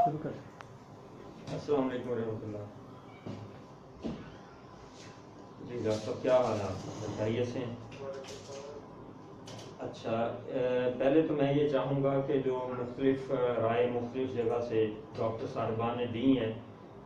शुरू कर। अस्सलाम वालेकुम रहमतुल्लाह। जी डॉक्टर साहब, क्या हाल है आपका? बताइए से। अच्छा, पहले तो मैं ये चाहूँगा कि जो मुख्तलिफ राय मुख्तलिफ जगह से डॉक्टर साहिबान ने दी हैं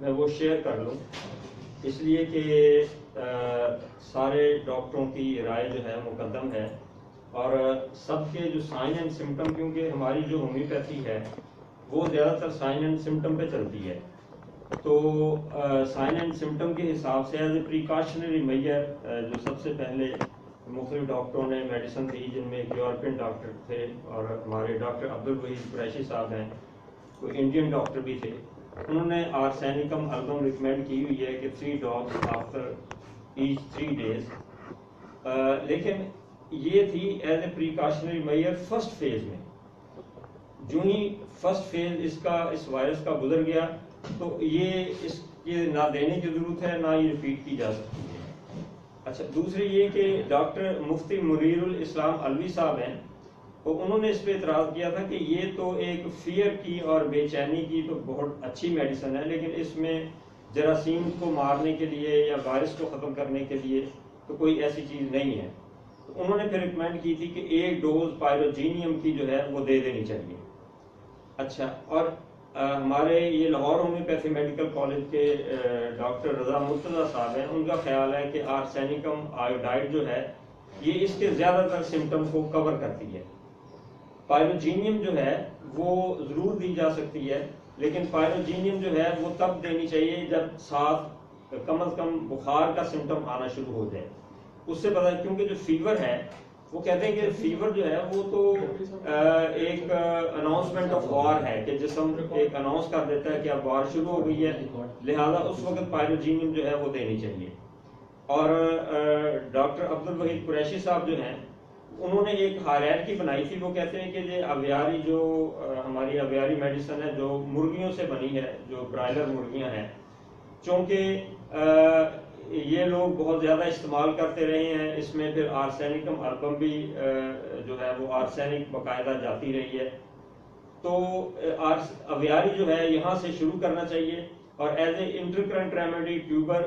मैं वो शेयर कर लूँ, इसलिए कि सारे डॉक्टरों की राय जो है मुकद्दम है और सबके जो साइन एंड सिम्टम, क्योंकि हमारी जो होम्योपैथी है वो ज़्यादातर साइन एंड सिम्टम पे चलती है, तो साइन एंड सिम्टम के हिसाब से एज ए प्रिकॉशनरी मेजर जो सबसे पहले मुख्तलिफ डॉक्टरों ने मेडिसिन दी, जिनमें एक यूरोपियन डॉक्टर थे और हमारे डॉक्टर अब्दुल वहीद कुरैशी साहब हैं, कोई इंडियन डॉक्टर भी थे। उन्होंने आर्सेनिकम एल्बम रिकमेंड की हुई है कि 3 ड्रॉप्स आफ्टर ईच 3 डेज, लेकिन ये थी as a precautionary measure first phase में। जो ही फर्स्ट फेज इस वायरस का गुजर गया तो ये इसके ना देने की ज़रूरत है ना ये रिपीट की जा सकती है। अच्छा, दूसरी ये कि डॉक्टर मुफ्ती मुनीरुल इस्लाम अलवी साहब हैं, तो उन्होंने इस पे इतराज़ किया था कि ये तो एक फियर की और बेचैनी की तो बहुत अच्छी मेडिसिन है, लेकिन इसमें जरासीम को मारने के लिए या वायरस को ख़त्म करने के लिए तो कोई ऐसी चीज़ नहीं है। तो उन्होंने फिर रिकमेंड की थी कि 1 डोज पायरोजीनियम की जो है वो दे देनी चाहिए। अच्छा, और हमारे ये लाहौर होम्योपैथी मेडिकल कॉलेज के डॉक्टर रज़ा मुर्तज़ा साहब हैं, उनका ख्याल है कि आर्सेनिकम आयोडाइड जो है ये इसके ज़्यादातर सिम्टम को कवर करती है। पायरोजीनियम जो है वो ज़रूर दी जा सकती है, लेकिन पायरोजीनियम जो है वो तब देनी चाहिए जब साथ कम अज़ कम बुखार का सिम्टम आना शुरू हो जाए। उससे पता है, क्योंकि जो फीवर है वो कहते हैं कि फीवर जो है वो तो एक अनाउंसमेंट ऑफ वॉर है कि जिस्म एक अनाउंस कर देता है कि अब वॉर शुरू हो गई है, लिहाजा उस वक्त पायरोजीनियम जो है वो देनी चाहिए। और डॉक्टर अब्दुल वहीद कुरैशी साहब जो हैं उन्होंने एक हायरार्की बनाई थी। वो कहते हैं कि ये अवियारी जो हमारी अवियारी मेडिसिन है जो मुर्गियों से बनी है, जो ब्रायलर मुर्गियां हैं, चूँकि ये लोग बहुत ज़्यादा इस्तेमाल करते रहे हैं, इसमें फिर आर्सेनिकम एल्बम भी जो है वो आर्सेनिक बाकायदा जाती रही है, तो अवियारी जो है यहाँ से शुरू करना चाहिए और as a intercurrent remedy tuber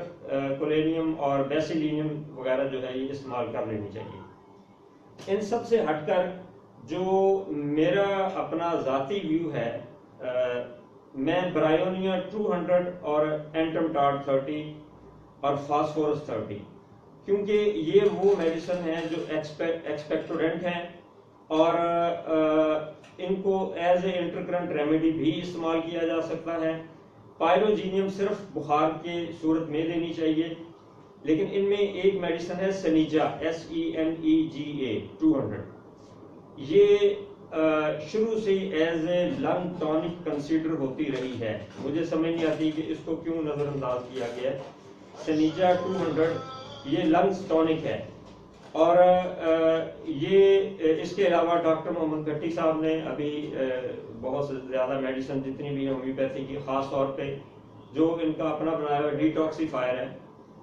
कोलेनियम और बेसिलिनियम वगैरह जो है ये इस्तेमाल कर लेनी चाहिए। इन सब से हटकर जो मेरा अपना ज़ाती व्यू है, मैं ब्रायोनिया 200 और एंटमटाड 30 और फास्फोरस 30, क्योंकि ये वो मेडिसिन है जो एक्सपेक्टोरेंट हैं और इनको एज ए इंटरकरेंट रेमेडी भी इस्तेमाल किया जा सकता है। पायरोजीनियम सिर्फ बुखार के सूरत में देनी चाहिए, लेकिन इनमें एक मेडिसिन है सनीजा SENEGA 200, ये शुरू से as a lung tonic consider होती रही है। मुझे समझ नहीं आती कि इसको क्यों नज़रअंदाज किया गया है। सनीजा 200 ये लंग्स टॉनिक है और ये इसके अलावा डॉक्टर मोहम्मद भट्टी साहब ने अभी बहुत ज़्यादा मेडिसिन जितनी भी है होम्योपैथी की, ख़ास तौर पे जो इनका अपना बनाया हुआ डिटॉक्सीफायर है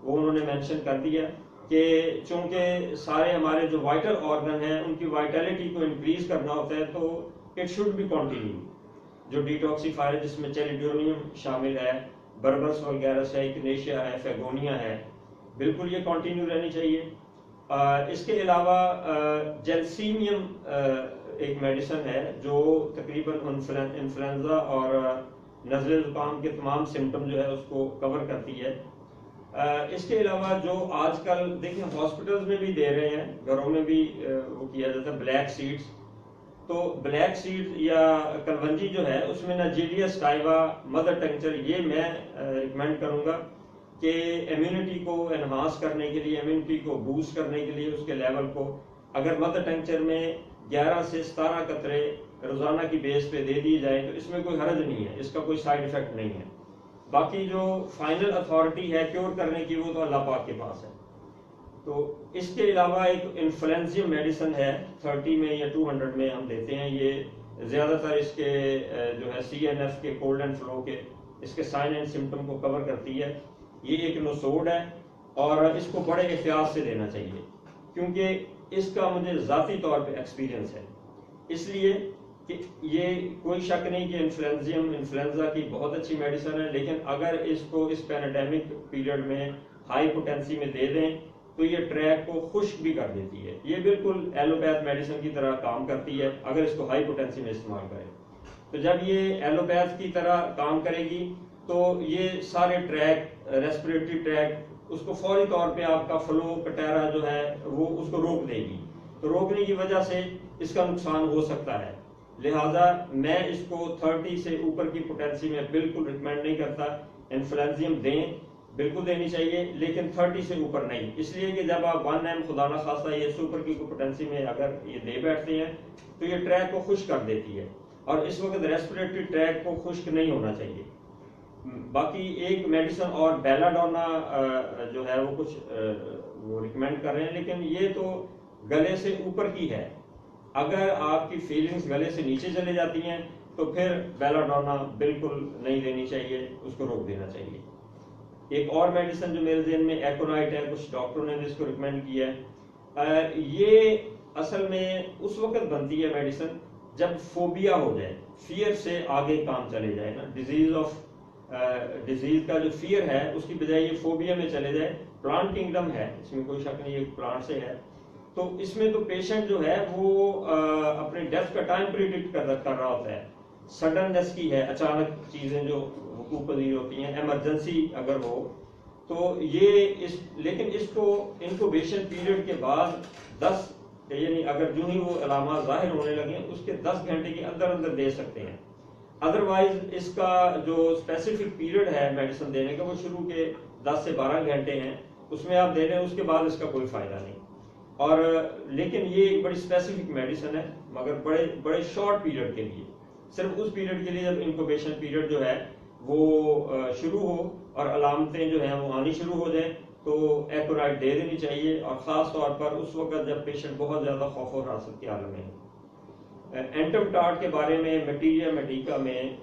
वो उन्होंने मेंशन कर दिया कि चूँकि सारे हमारे जो वाइटल ऑर्गन हैं उनकी वाइटलिटी को इंक्रीज करना होता है, तो इट शुड बी कंटिन्यू। जो डिटॉक्सीफायर है जिसमें चेलिडोनियम शामिल है, बर्बस वगैरह है, इग्नेशिया है, फेगोनिया है, बिल्कुल ये कंटिन्यू रहनी चाहिए। इसके अलावा जेल्सीमियम एक मेडिसिन है जो तकरीबन इन्फ्लुएंजा और नज़ले ज़ुकाम के तमाम सिम्टम जो है उसको कवर करती है। इसके अलावा जो आजकल देखिए हॉस्पिटल्स में भी दे रहे हैं, घरों में भी वो किया जाता है, ब्लैक सीड्स। तो ब्लैक सीड या कलवंजी जो है उसमें नाइजीरिया स्टाइवा मदर टंक्चर, ये मैं रिकमेंड करूंगा कि इम्यूनिटी को एनहांस करने के लिए, इम्यूनिटी को बूस्ट करने के लिए उसके लेवल को, अगर मदर टंक्चर में 11 से 17 कतरे रोजाना की बेस पे दे दिए जाए तो इसमें कोई हर्ज नहीं है, इसका कोई साइड इफेक्ट नहीं है। बाकी जो फाइनल अथॉरिटी है क्योर करने की वो तो अल्लाह पाक के पास है। तो इसके अलावा एक इन्फ्लुएंजियम मेडिसिन है 30 में या 200 में हम देते हैं, ये ज़्यादातर इसके जो है CNF के कोल्ड एंड फ्लो के इसके साइन एंड सिम्टम को कवर करती है। ये एक नोसोड है और इसको बड़े एहतियात से देना चाहिए क्योंकि इसका मुझे ज़ाती तौर पे एक्सपीरियंस है। इसलिए कि ये कोई शक नहीं कि इन्फ्लुएंजा की बहुत अच्छी मेडिसिन है, लेकिन अगर इसको इस पैंडेमिक पीरियड में हाई पोटेंसी में दे दें तो ये ट्रैक को खुश्क भी कर देती है। ये बिल्कुल एलोपैथ मेडिसिन की तरह काम करती है अगर इसको हाई पोटेंसी में इस्तेमाल करें। तो जब ये एलोपैथ की तरह काम करेगी तो ये सारे ट्रैक, रेस्पिरेटरी ट्रैक, उसको फौरी तौर पे आपका फ्लो कटहरा जो है वो उसको रोक देगी। तो रोकने की वजह से इसका नुकसान हो सकता है। लिहाजा मैं इसको 30 से ऊपर की पोटेंसी में बिल्कुल रिकमेंड नहीं करता। इन्फ्लुएंजियम दें, बिल्कुल देनी चाहिए, लेकिन 30 से ऊपर नहीं। इसलिए कि जब आप 1 खुदा ना खासा ये सुपर की पोटेंसी में अगर ये दे बैठते हैं तो ये ट्रैक को खुश्क कर देती है, और इस वक्त रेस्पिरेटरी ट्रैक को खुश्क नहीं होना चाहिए। बाकी एक मेडिसिन और बेलाडोना जो है वो कुछ वो रिकमेंड कर रहे हैं, लेकिन ये तो गले से ऊपर की है। अगर आपकी फीलिंग्स गले से नीचे चले जाती हैं तो फिर बेलाडोना बिल्कुल नहीं देनी चाहिए, उसको रोक देना चाहिए। एक और मेडिसिन जो मेरे ज़हन में एकोनाइट है, कुछ डॉक्टरों ने इसको रिकमेंड किया है। ये असल में उस वक्त बनती है मेडिसिन जब फोबिया हो जाए, फियर से आगे काम चले जाए ना, डिजीज का जो फियर है उसकी बजाय ये फोबिया में चले जाए। प्लांट किंगडम है, इसमें कोई शक नहीं, ये प्लांट से है। तो इसमें तो पेशेंट जो है वो अपने डेथ का टाइम प्रिडिक्ट कर रहा होता है। सडननेस की है, अचानक चीजें जो वकूअ पजीर होती हैं, इमरजेंसी अगर हो तो ये लेकिन इसको इंक्यूबेशन पीरियड के बाद 10 यानी अगर जो ही वो अलामात जाहिर होने लगे उसके 10 घंटे के अंदर अंदर दे सकते हैं। अदरवाइज इसका जो स्पेसिफिक पीरियड है मेडिसिन देने का वो शुरू के 10 से 12 घंटे हैं, उसमें आप दे रहे हैं, उसके बाद इसका कोई फायदा नहीं। और लेकिन ये एक बड़ी स्पेसिफिक मेडिसिन है, मगर बड़े बड़े शॉर्ट पीरियड के लिए, सिर्फ उस पीरियड के लिए जब इंक्यूबेशन पीरियड जो है वो शुरू हो और अलामतें जो हैं वो आनी शुरू हो जाए तो एकोनाइट दे देनी चाहिए, और ख़ास तौर पर उस वक्त जब पेशेंट बहुत ज़्यादा खौफ और हरासत के आलम में है। एंटमटार्ड के बारे में मटीरिया मेडिका में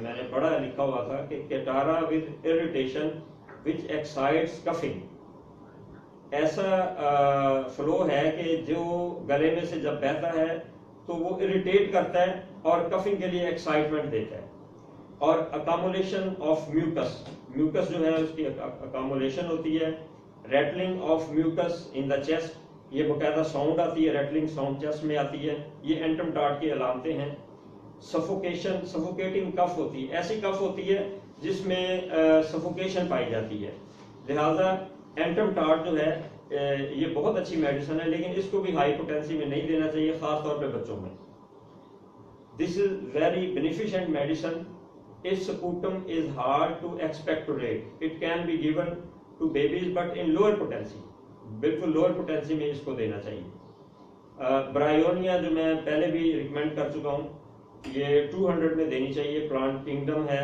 मैंने पढ़ा, लिखा हुआ था कि catarrh with irritation which excites coughing. ऐसा फ्लो है कि जो गले में से जब बहता है तो वो इरिटेट करता है और कफिंग के लिए एक्साइटमेंट देता है। और अकामुलेशन ऑफ म्यूकस जो है उसकी अकामुलेशन होती है। Rattling of mucus in the chest, ये बकायदा साउंड आती है, रैटलिंग साउंड चेस्ट में आती है, ये एंटमटार्ड की अलामतें हैं। सफोकेटिंग कफ होती है, ऐसी कफ होती है जिसमें सफोकेशन पाई जाती है। लिहाजा एंटमटार्ड जो है ये बहुत अच्छी मेडिसिन है, लेकिन इसको भी हाई पोटेंसी में नहीं देना चाहिए, खास तौर पे बच्चों में। This is very beneficent medicine if sputum is hard to expectorate. It can be given to babies but in lower potency, बिल्कुल लोअर पोटेंसी में इसको देना चाहिए। ब्रायोनिया जो मैं पहले भी रिकमेंड कर चुका हूँ, ये 200 में देनी चाहिए, प्लांट किंगडम है।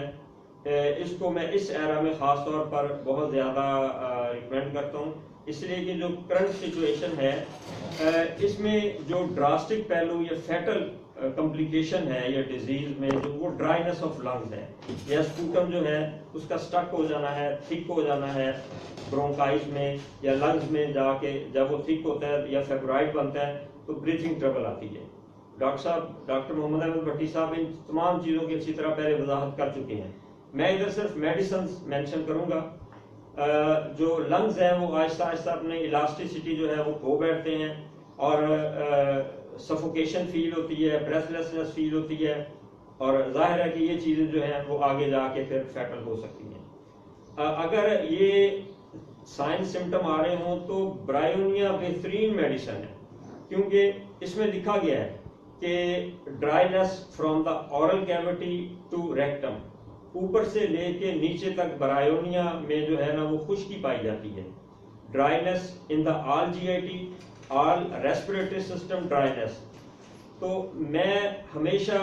इसको मैं इस एरा में ख़ास तौर पर बहुत ज़्यादा रिकमेंड करता हूँ, इसलिए कि जो करंट सिचुएशन है इसमें जो ड्रास्टिक पहलू या फैटल कॉम्प्लिकेशन है या डिजीज में जो वो ड्राइनेस ऑफ लंग्स है, या स्पूटम जो है उसका स्टक हो जाना है, थिक हो जाना है ब्रोंकाइस में या लंग्स में जाके, जब वो थिक होता है या फेब्राइड बनता है तो ब्रीथिंग ट्रबल आती है। डॉक्टर मोहम्मद अहमद भट्टी साहब इन तमाम चीज़ों की अच्छी तरह पहले वजाहत कर चुके हैं। मैं इधर सिर्फ मेडिसिन मेंशन करूंगा। जो लंग्स हैं वो आहिस्ता आहिस्ता अपने इलास्टिसिटी जो है वो खो बैठते हैं और सफोकेशन फील होती है, ब्रेथलेसनेस फील होती है, और जाहिर है कि ये चीज़ें जो हैं वो आगे जाके फिर फैटल हो सकती हैं। अगर ये साइन सिम्टम आ रहे हों तो ब्रायोनिया बेहतरीन मेडिसिन है, क्योंकि इसमें लिखा गया है कि dryness from the oral cavity to rectum, ऊपर से लेके नीचे तक ब्रायोनिया में जो है ना वो खुश्की पाई जाती है। Dryness in the all GIT, all respiratory system dryness. तो मैं हमेशा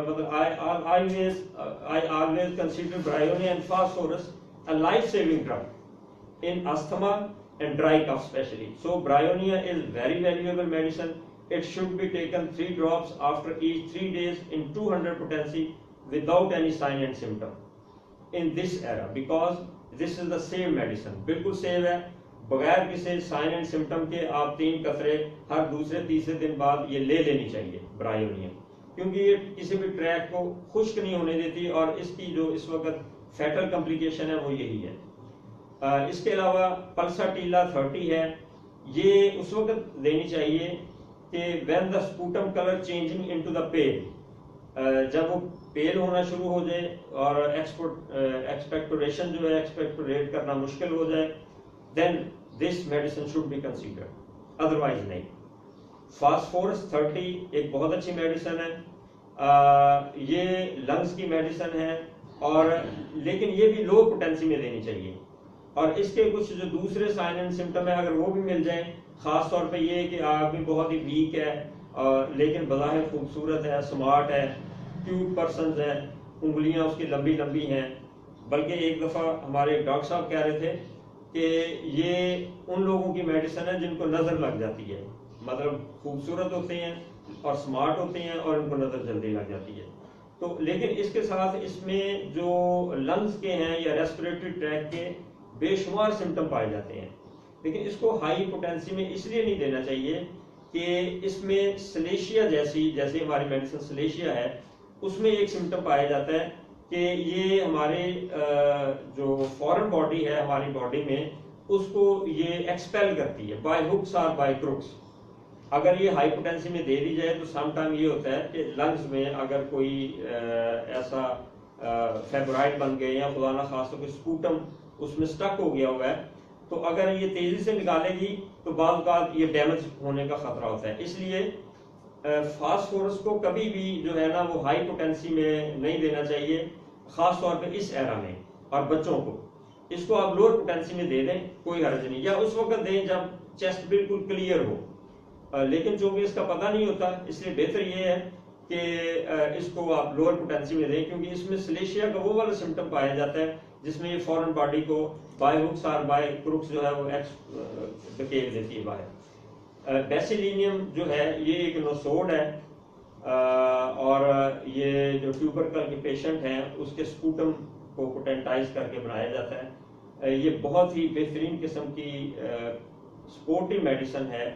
मतलब I always consider bryonia and phosphorus a life saving drug in asthma and dry cough especially. So bryonia is very valuable medicine. It should be taken 3 drops after each 3 days in 200 potency without any sign and symptom in this era, because this is the same medicine. बिल्कुल save है, बगैर किसी sign and symptom के आप 3 कतरे हर दूसरे तीसरे दिन बाद ये ले लेनी चाहिए ब्रायोनिया। क्योंकि ये किसी भी ट्रैक को खुश्क नहीं होने देती, और इसकी जो इस वक्त फैटल कॉम्प्लिकेशन है वो यही है। इसके अलावा पल्साटीला 30 है, ये उस वक्त देनी चाहिए कि when the sputum colour changing into the pale, जब वो पेल होना शुरू हो जाए और एक्सपेक्टोरेशन जो है, एक्सपेक्टोरेट करना मुश्किल हो जाए, then this medicine should be considered, otherwise नहीं। फास्फोरस 30 एक बहुत अच्छी मेडिसिन है, ये लंग्स की मेडिसिन है, और लेकिन ये भी लो पोटेंसी में देनी चाहिए, और इसके कुछ जो दूसरे साइन एंड सिम्टम है अगर वो भी मिल जाए, खास तौर पे ये कि आदमी बहुत ही वीक है लेकिन बज़ाहिर खूबसूरत है, स्मार्ट है, क्यूट पर्सन है, उंगलियां उसकी लंबी लंबी हैं, बल्कि एक दफ़ा हमारे डॉक्टर साहब कह रहे थे कि ये उन लोगों की मेडिसिन है जिनको नज़र लग जाती है, मतलब खूबसूरत होते हैं और स्मार्ट होते हैं और उनको नज़र जल्दी लग जाती है। तो लेकिन इसके साथ इसमें जो लंग्स के हैं या रेस्पिरेटरी ट्रैक के बेशुमार सिम्टम पाए जाते हैं, लेकिन इसको हाई पोटेंसी में इसलिए नहीं देना चाहिए कि इसमें सलेशिया जैसी हमारी मेडिसिन सलेशिया है, उसमें एक सिम्टम पाया जाता है कि ये हमारे जो फॉरेन बॉडी है हमारी बॉडी में, उसको ये एक्सपेल करती है बाय हुक्स और बाय क्रुक्स। अगर ये हाई पोटेंसी में दे दी जाए तो सम टाइम ये होता है कि लंग्स में अगर कोई ऐसा फेब्राइड बन गए या खुदा ना खास कोई स्पूटम उसमें स्टक हो गया हुआ है, तो अगर ये तेजी से निकालेगी तो बाद बात ये डैमेज होने का खतरा होता है। इसलिए फास्फोरस को कभी भी जो है ना वो हाई पोटेंसी में नहीं देना चाहिए, खास तौर पे इस एरा में। और बच्चों को इसको आप लोअर पोटेंसी में दे दें, कोई हर्ज नहीं, या उस वक्त दें जब चेस्ट बिल्कुल क्लियर हो, लेकिन चूंकि इसका पता नहीं होता इसलिए बेहतर ये है कि इसको आप लोअर पोटेंसी में दें, क्योंकि इसमें सलेशिया का वो वाला सिम्टम पाया जाता है जिसमें ये फॉरेन बॉडी को बाय हुक्स और बाय क्रुक्स जो है वो धकेल देती है बाहर। बेसिलिनियम जो है ये एक नोसोड है, और ये जो ट्यूबरकल के पेशेंट हैं उसके स्पूटम को पोटेंटाइज करके बनाया जाता है। ये बहुत ही बेहतरीन किस्म की सपोर्टिव मेडिसिन है,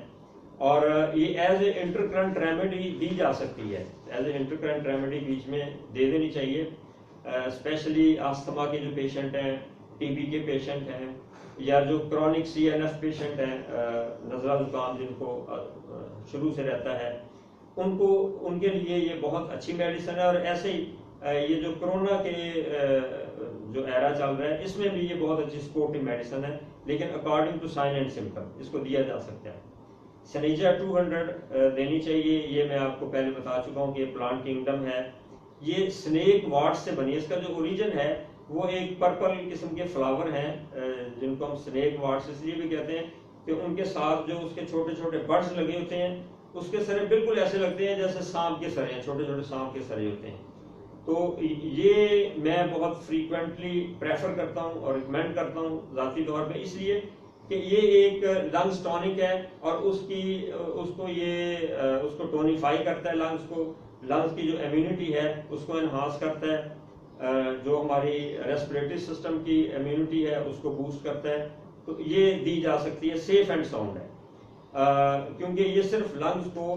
और ये एज ए इंटरकरेंट रेमेडी दी जा सकती है, एज ए इंटरकरेंट रेमेडी बीच में दे देनी चाहिए, स्पेशली आस्थमा के जो पेशेंट हैं, टीबी के पेशेंट हैं, या जो क्रॉनिक CNS पेशेंट हैं, नज़ला जुकाम जिनको शुरू से रहता है, उनको उनके लिए ये बहुत अच्छी मेडिसिन है। और ऐसे ही ये जो कोरोना के जो एरा चल रहा है इसमें भी ये बहुत अच्छी सपोर्टिव मेडिसिन है, लेकिन according to sign and symptom इसको दिया जा सकता है। सनीजा 200 देनी चाहिए, ये मैं आपको पहले बता चुका हूँ कि ये प्लांट किंगडम है, ये स्नेक वाट से बनी है। इसका जो ओरिजिन है वो एक पर्पल किस्म के फ्लावर हैं जिनको हम स्नेक वाट्स इसलिए भी कहते हैं कि उनके साथ जो उसके छोटे छोटे बड्स लगे होते हैं, उसके सरे बिल्कुल ऐसे लगते हैं जैसे सांप के सरे हैं, छोटे छोटे सांप के सरे होते हैं। तो ये मैं बहुत फ्रीक्वेंटली प्रेफर करता हूँ और रिकमेंड करता हूँ ज़ाती तौर पे, इसलिए कि ये एक लंग्स टॉनिक है और उसको टोनिफाई करता है लंग्स को, लंग्स की जो इम्यूनिटी है उसको एनहांस करता है, जो हमारी रेस्पिरेटरी सिस्टम की इम्यूनिटी है उसको बूस्ट करता है। तो ये दी जा सकती है, सेफ एंड साउंड है, क्योंकि ये सिर्फ लंग्स को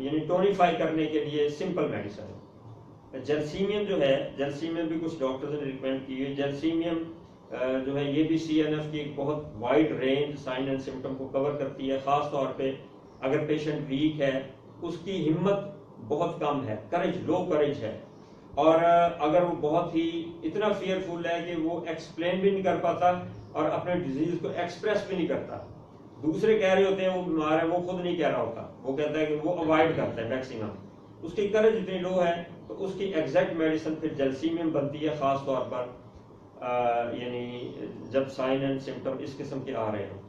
यानी टोनिफाई करने के लिए सिंपल मेडिसिन है। जलसीमियम जो है, जलसीमियम भी कुछ डॉक्टर्स ने रिकमेंड की है। जलसीमियम जो है ये भी CNF की एक बहुत wide range sine and symptom को कवर करती है, खास तौर पे अगर पेशेंट वीक है, उसकी हिम्मत बहुत कम है, लो करेज है, और अगर वो बहुत ही इतना फियरफुल है कि वो एक्सप्लेन भी नहीं कर पाता और अपने डिजीज को एक्सप्रेस भी नहीं करता, दूसरे कह रहे होते हैं वो बीमार है, वो खुद नहीं कह रहा होता, वो कहता है कि वो अवॉइड करता है मैक्सिमम, उसकी करेज इतनी लो है, तो उसकी एग्जैक्ट मेडिसिन फिर जलसीमियम बनती है, खास तौर पर यानी जब साइन एंड सिम्टम इस किस्म के आ रहे हैं।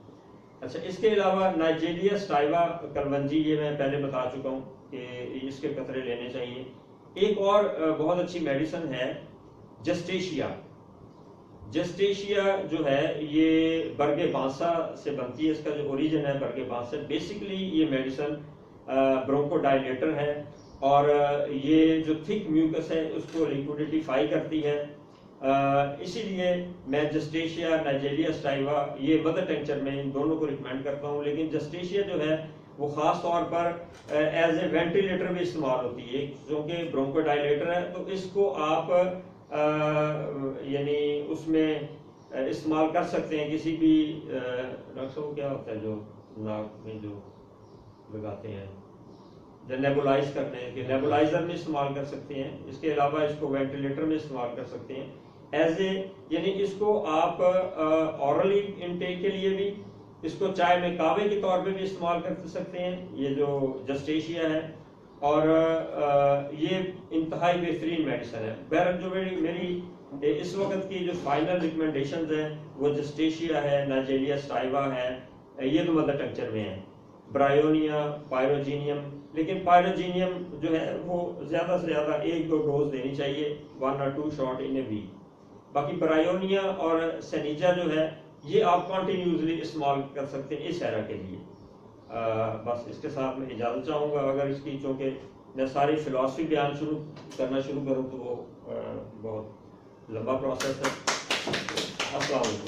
अच्छा, इसके अलावा नाइजीरिया स्टाइवा कलवंजी, ये मैं पहले बता चुका हूँ कि इसके कतरे लेने चाहिए। एक और बहुत अच्छी मेडिसिन है जस्टेशिया। जस्टेशिया जो है ये बरगे बांसा से बनती है, इसका जो ओरिजिन है बरगे बांसा। बेसिकली ये मेडिसिन ब्रोंकोडाइलेटर है और ये जो थिक म्यूकस है उसको लिक्विडिफाई करती है, इसीलिए मैं जस्टेशिया नाइजीरिया स्टाइवा ये मदर टेंचर में इन दोनों को रिकमेंड करता हूँ। लेकिन जस्टेशिया जो है वो ख़ास तौर पर एज ए वेंटिलेटर भी इस्तेमाल होती है, क्योंकि ब्रोंकोडायलेटर है, तो इसको आप यानी उसमें इस्तेमाल कर सकते हैं किसी भी डॉक्टर साहब क्या होता है जो नाक में जो लगाते हैं जो नेबुलाइज करते हैं, कि नेबुलाइजर में इस्तेमाल कर सकते हैं। इसके अलावा इसको वेंटिलेटर में इस्तेमाल कर सकते हैं एज ए, यानी इसको आप ऑरली इनटेक के लिए भी, इसको चाय में कहवे के तौर पे भी इस्तेमाल कर सकते हैं, ये जो जस्टेशिया है, और ये इंतहाई बेहतरीन मेडिसिन है। बहरहाल जो मेरी इस वक्त की जो फाइनल रिकमेंडेशंस हैं वो जस्टेशिया है, नाइजीरिया स्टाइवा है, ये तो मदर टंक्चर में है, ब्रायोनिया, पायरोजीनियम, लेकिन पायरोजीनियम जो है वो ज़्यादा से ज़्यादा 1-2 डोज देनी चाहिए, 1 or 2 shot in a week. बाकी ब्रायोनिया और सेनिजा जो है ये आप कंटिन्यूसली इस्तेमाल कर सकते हैं इस एरा के लिए। बस इसके साथ मैं इजाज़त चाहूँगा। अगर इसकी चूँकि मैं सारी फिलॉसफी बयान करना शुरू करूँ तो वो बहुत लंबा प्रोसेस है। अस्सलाम वालेकुम।